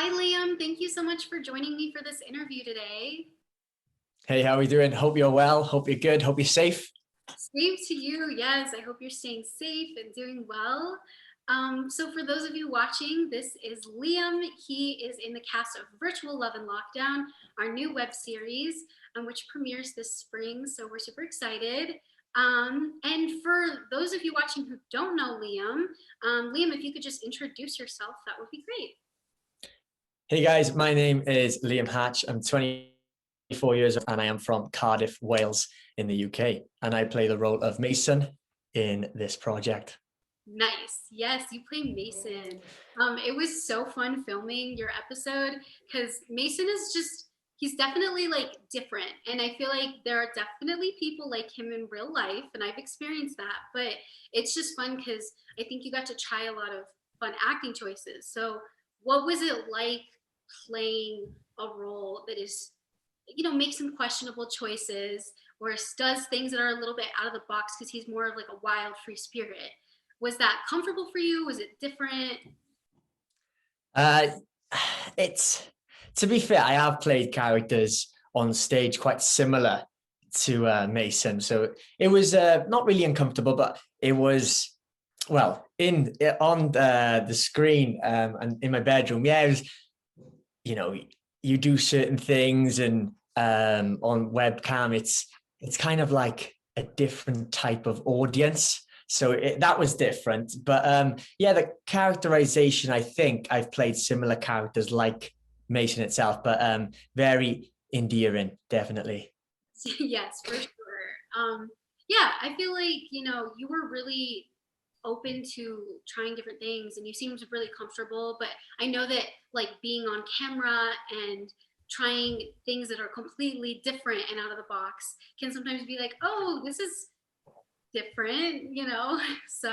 Hi, Liam. Thank you so much for joining me for this interview today. Hey, how are we doing? Hope you're well. Hope you're good. Hope you're safe. Same to you. Yes, I hope you're staying safe and doing well. So, for those of you watching, this is Liam. He is in the cast of Virtual Love and Lockdown, our new web series, which premieres this spring. So, we're super excited. And for those of you watching who don't know Liam, Liam, if you could just introduce yourself, that would be great. Hey guys, my name is Liam Hatch. I'm 24 years old and I am from Cardiff, Wales in the UK. And I play the role of Mason in this project. Nice. Yes, you play Mason. It was so fun filming your episode because Mason is just, he's definitely like different. And I feel like there are definitely people like him in real life, and I've experienced that. But it's just fun because I think you got to try a lot of fun acting choices. So, what was it like playing a role that is, makes some questionable choices or does things that are a little bit out of the box because he's more of like a wild, free spirit? Was that comfortable for you? Was it different? Uh, it's, to be fair, I have played characters on stage quite similar to Mason. So it was not really uncomfortable, but it was, well, in on the screen and in my bedroom. Yeah, it was, you know, you do certain things and on webcam, it's kind of like a different type of audience. So that was different. But yeah, the characterization, I think I've played similar characters like Mason itself, but very endearing, definitely. Yes, for sure. Yeah, I feel like, you were really open to trying different things and you seemed really comfortable. But I know that like being on camera and trying things that are completely different and out of the box can sometimes be like, oh, this is different. So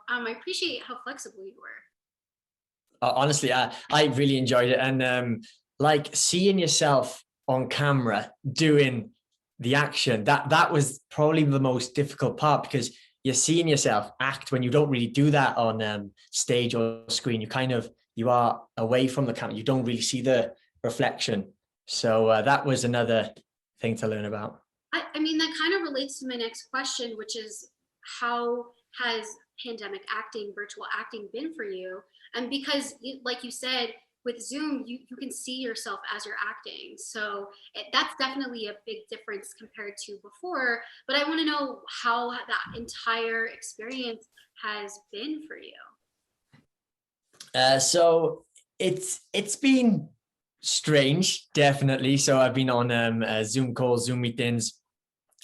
I appreciate how flexible you were. Honestly, I really enjoyed it. And like seeing yourself on camera doing the action, that was probably the most difficult part because you're seeing yourself act when you don't really do that on stage or screen. You are away from the camera. You don't really see the reflection. So that was another thing to learn about. I mean, that kind of relates to my next question, which is how has pandemic acting, virtual acting been for you? And because, like you said, with Zoom, you can see yourself as you're acting. So that's definitely a big difference compared to before. But I want to know how that entire experience has been for you. So it's been strange, definitely. So I've been on Zoom calls, Zoom meetings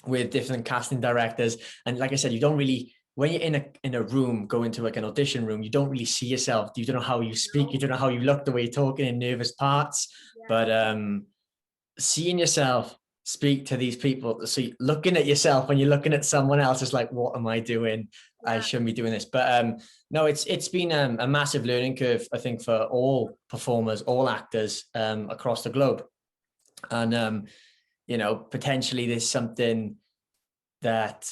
with different casting directors, and like I said, you don't really when you're in a room, go into like an audition room, you don't really see yourself. You don't know how you speak, you don't know how you look, the way you're talking in nervous parts. Yeah. But seeing yourself speak to these people, so looking at yourself when you're looking at someone else is like, what am I doing? I Yeah. shouldn't be doing this. But no, it's been a massive learning curve, I think, for all performers, all actors across the globe. And potentially there's something that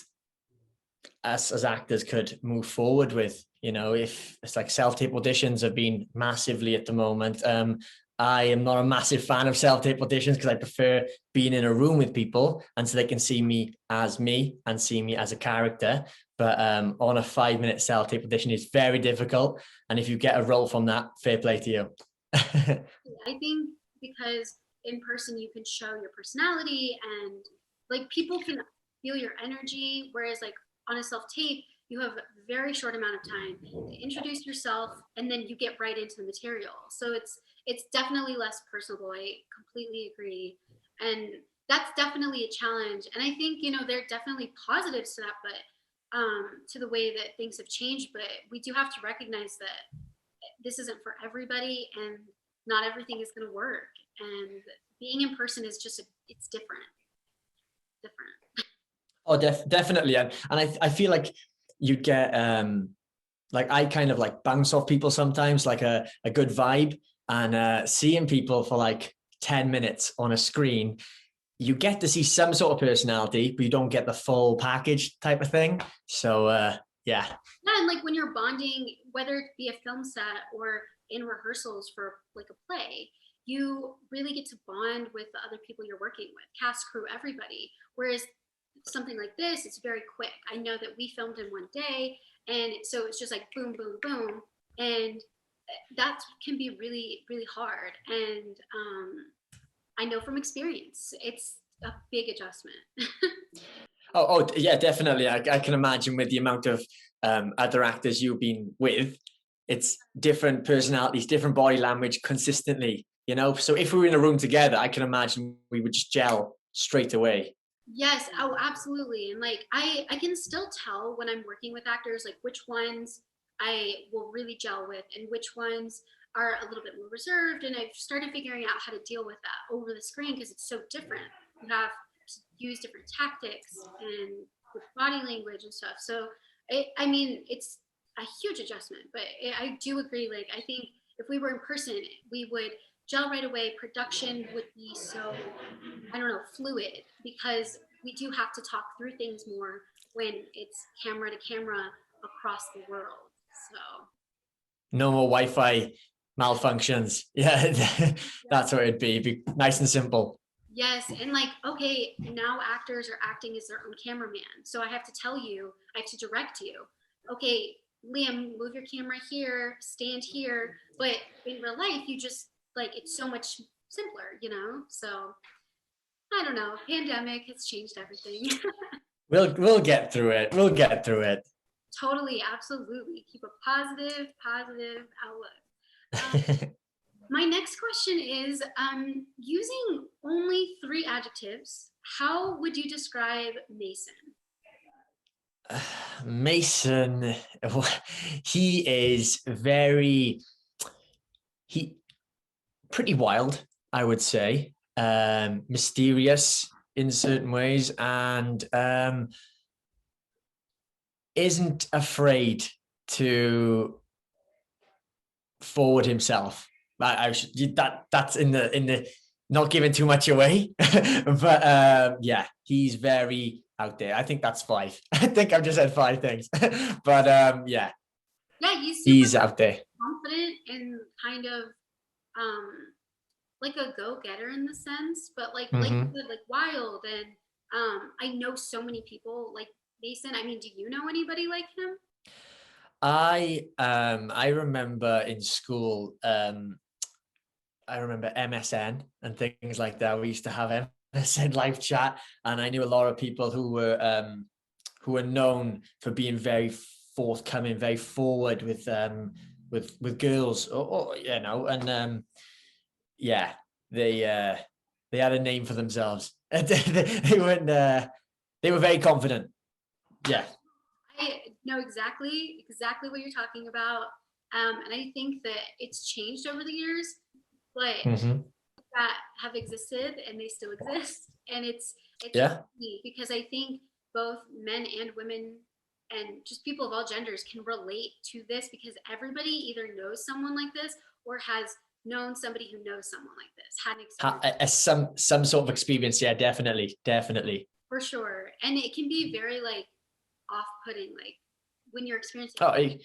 us as actors could move forward with. If it's like self-tape auditions have been massively at the moment. I am not a massive fan of self-tape auditions because I prefer being in a room with people and so they can see me and see me as a character. But on a 5-minute self-tape audition is very difficult. And if you get a role from that, fair play to you. I think because in person you can show your personality and like people can feel your energy, whereas like on a self tape you have a very short amount of time to introduce yourself and then you get right into the material. So it's definitely less personable. I completely agree. And that's definitely a challenge. And I think, there are definitely positives to that, but to the way that things have changed. But we do have to recognize that this isn't for everybody and not everything is going to work, and being in person is just it's different. Oh, definitely. And I feel like you'd get like I kind of like bounce off people sometimes, like a good vibe, and seeing people for like 10 minutes on a screen, you get to see some sort of personality, but you don't get the full package type of thing. So yeah. Yeah, and like when you're bonding, whether it be a film set or in rehearsals for like a play, you really get to bond with the other people you're working with, cast, crew, everybody. Whereas something like this, it's very quick. I know that we filmed in one day, and so it's just like boom, boom, boom, and that can be really, really hard. And I know from experience, it's a big adjustment. Oh, yeah, definitely. I can imagine with the amount of other actors you've been with, it's different personalities, different body language consistently, you know? So if we were in a room together, I can imagine we would just gel straight away. Yes, oh, absolutely. And like I can still tell when I'm working with actors, like which ones I will really gel with and which ones are a little bit more reserved. And I've started figuring out how to deal with that over the screen because it's so different. You have to use different tactics and with body language and stuff. So I mean, it's a huge adjustment, but I do agree. Like I think if we were in person, we would gel right away. Production would be so, I don't know, fluid, because we do have to talk through things more when it's camera to camera across the world. So No more Wi-Fi malfunctions. Yeah, that's what it'd be. It'd be nice and simple. yes, and like, okay, now actors are acting as their own cameraman. So I have to tell you, I have to direct you. Okay, Liam, move your camera here, stand here. But in real life, you just like it's so much simpler, you know? So I don't know. Pandemic has changed everything. We'll get through it. We'll get through it. Totally, absolutely. Keep a positive outlook. My next question is using only three adjectives, how would you describe Mason? Mason, he is he pretty wild, I would say, mysterious in certain ways, and isn't afraid to forward himself. I should that's in the not giving too much away, but yeah, he's very out there. I think that's five. I think I've just said five things, but yeah, Yeah, he's super he's out there. confident and kind of um like a go-getter in the sense, but like you Hmm. said, like wild. And I know so many people like Mason. I mean, do you know anybody like him? I remember in school, I remember MSN and things like that. We used to have MSN live chat, and I knew a lot of people who were known for being very forthcoming, very forward with girls, or you know, and yeah, they had a name for themselves. They were very confident. Yeah. I know exactly what you're talking about. And I think that it's changed over the years, but Hmm. that have existed and they still exist. And it's just Yeah. neat because I think both men and women and just people of all genders can relate to this because everybody either knows someone like this or has known somebody who knows someone like this, had an experience Some sort of experience. Yeah, definitely, definitely. for sure. And it can be very like off-putting, like when you're experiencing Oh, it.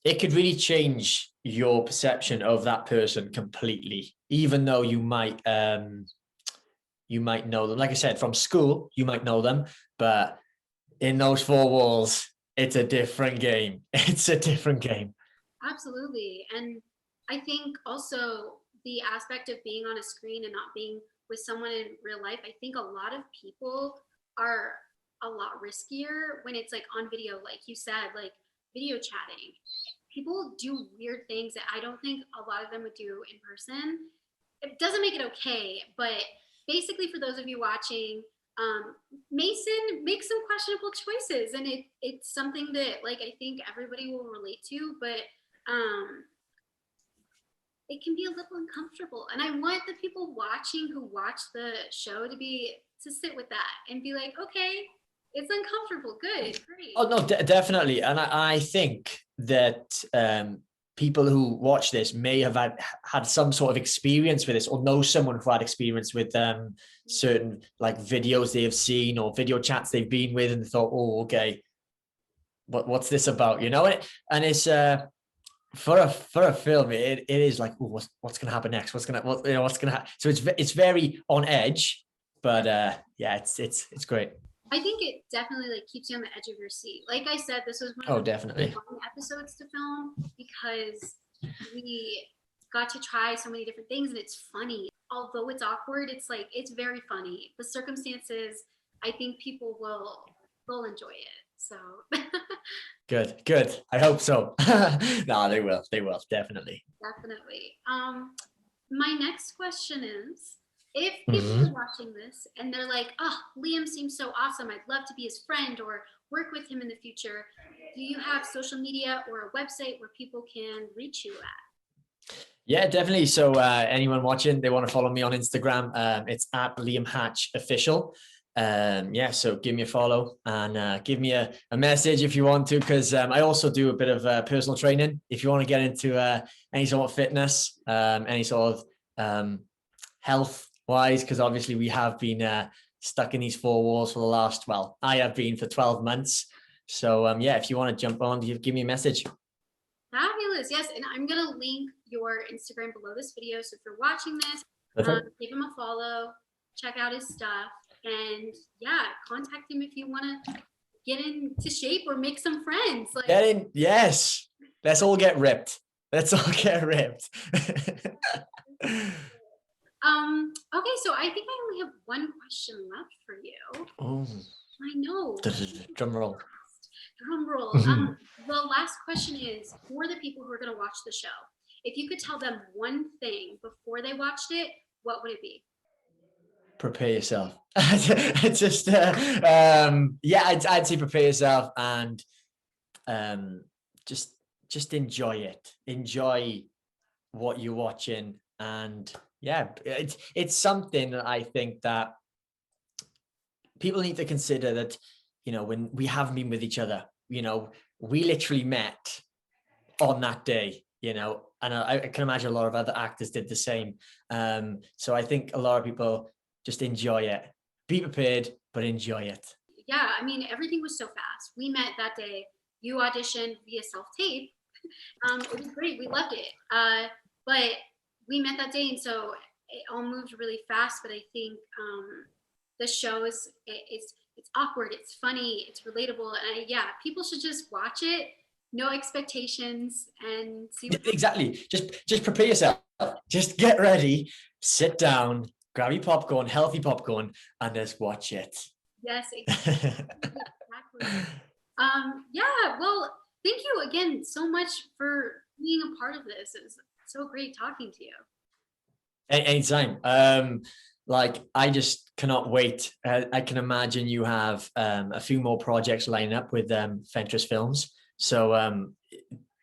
it could really change your perception of that person completely, even though you might know them. Like I said, from school, you might know them, but in those four walls, it's a different game. It's a different game. Absolutely. And I think also the aspect of being on a screen and not being with someone in real life, I think a lot of people are a lot riskier when it's like on video, like you said, like video chatting. People do weird things that I don't think a lot of them would do in person. It doesn't make it okay, but basically, for those of you watching, Mason makes some questionable choices, and it's something that like I think everybody will relate to, but um, it can be a little uncomfortable. And I want the people watching who watch the show to sit with that and be like, okay, it's uncomfortable. Good, Oh great. no, definitely, and I think that people who watch this may have had some sort of experience with this, or know someone who had experience with certain like videos they have seen or video chats they've been with, and thought, oh, okay, what's this about? You know it, and it's for a film, it is like, ooh, what's gonna happen next? What's gonna happen? So it's very on edge, but yeah, it's great. I think it definitely like keeps you on the edge of your seat. Like I said, this was one of Oh, the definitely. fun episodes to film because we got to try so many different things and it's funny. Although it's awkward, it's like it's very funny. The circumstances, I think people will enjoy it. So Good. I hope so. No, they will definitely. definitely. My next question is if people are Mhm. watching this and they're like, oh, Liam seems so awesome. I'd love to be his friend or work with him in the future. Do you have social media or a website where people can reach you at? Yeah, definitely. So anyone watching, they want to follow me on Instagram. It's at Liam Hatch Official. Yeah, so give me a follow and give me a message if you want to, because I also do a bit of personal training. If you want to get into any sort of fitness, any sort of health wise, because obviously we have been stuck in these four walls for the last, well, I have been for 12 months. So yeah, if you want to jump on, give me a message. Fabulous. Yes. And I'm going to link your Instagram below this video. So if you're watching this, Perfect. give him a follow, check out his stuff, and yeah, contact him if you want to get into shape or make some friends. Like, Get in. Yes. Let's all get ripped. Let's all get ripped. okay. So I think I only have one question left for you. Oh, I know. drum roll. Drum roll. The last question is for the people who are going to watch the show. If you could tell them one thing before they watched it, what would it be? Prepare yourself. Just yeah, I'd say prepare yourself and um, just just enjoy it. Enjoy what you're watching, and yeah, it's something that I think that people need to consider, that when we haven't been with each other, we literally met on that day, and I can imagine a lot of other actors did the same. So I think a lot of people just enjoy it. Be prepared, but enjoy it. Yeah, I mean, everything was so fast. We met that day. You auditioned via self tape. It was great. We loved it. But we met that day, and so it all moved really fast. But I think the show it's awkward, it's funny, it's relatable, and yeah, people should just watch it. No expectations and see what. Exactly. Just prepare yourself. Just get ready, sit down, grab your popcorn, healthy popcorn, and just watch it. Yes, exactly. Yeah, well, thank you again so much for being a part of this. It was so great talking to you. Anytime. Like I just cannot wait. I can imagine you have a few more projects lining up with Fentress Films. So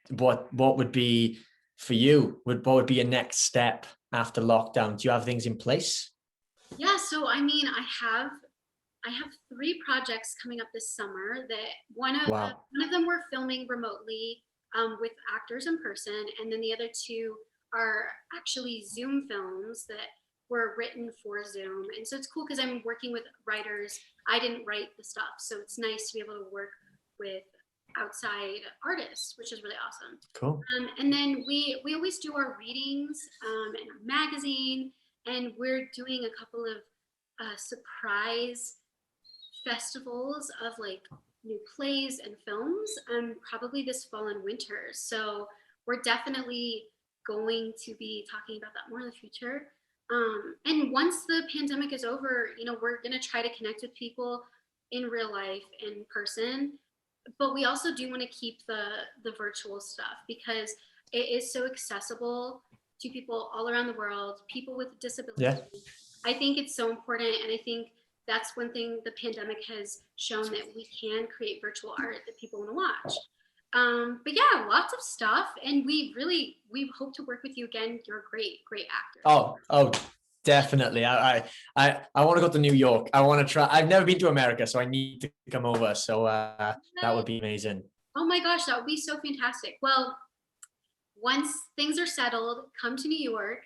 what would be for you? What would be a next step after lockdown? Do you have things in place? Yeah, so I mean, I have three projects coming up this summer. That Wow. one of them we're filming remotely with actors in person, and then the other two are actually Zoom films that were written for Zoom. And so it's cool because I'm working with writers. I didn't write the stuff, so it's nice to be able to work with outside artists, which is really awesome. Cool. And then we always do our readings in a magazine, and we're doing a couple of surprise festivals of like new plays and films, probably this fall and winter. So we're definitely going to be talking about that more in the future. And once the pandemic is over, we're going to try to connect with people in real life, in person. But we also do want to keep the virtual stuff because it is so accessible to people all around the world, people with disabilities. Yeah. I think it's so important, and I think that's one thing the pandemic has shown, that we can create virtual art that people want to watch. But yeah, lots of stuff, and we hope to work with you again. You're a great actor. Oh, definitely. I want to go to New York. I want to try. I've never been to America, so I need to come over. So that would be amazing. Oh my gosh, that would be so fantastic. Well, once things are settled, come to New York.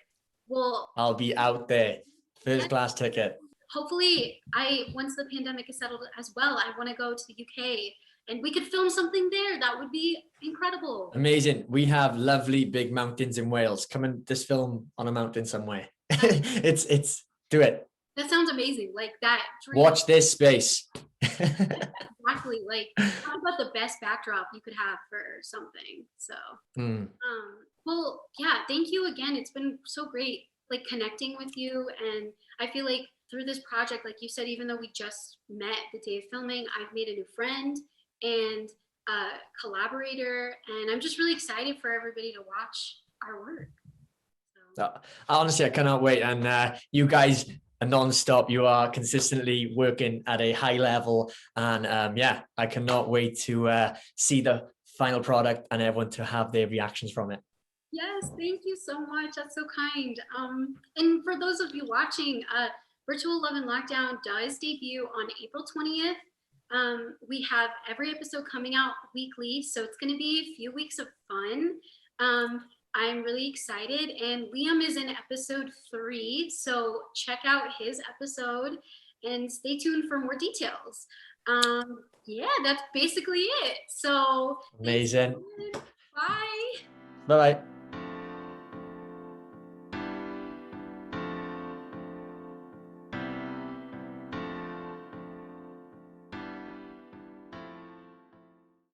We'll I'll be out there. First class ticket. hopefully, I once the pandemic is settled as well, I want to go to the UK and we could film something there. That would be incredible. Amazing. We have lovely big mountains in Wales. Come and just film on a mountain somewhere. It's do it. That sounds amazing. Like that dream. Watch this space. Exactly. Like, talk about the best backdrop you could have for something. So, well, yeah, thank you again. It's been so great, like connecting with you. And I feel like through this project, like you said, even though we just met the day of filming, I've made a new friend and a collaborator. And I'm just really excited for everybody to watch our work. So. Honestly, I cannot wait. And you guys are non-stop. You are consistently working at a high level. And yeah, I cannot wait to see the final product and everyone to have their reactions from it. Yes, thank you so much. That's so kind. And for those of you watching, Virtual Love and Lockdown does debut on April 20th. We have every episode coming out weekly, so it's going to be a few weeks of fun. I'm really excited, and Liam is in episode 3, so check out his episode and stay tuned for more details. Yeah, that's basically it. So amazing. bye. Bye-bye.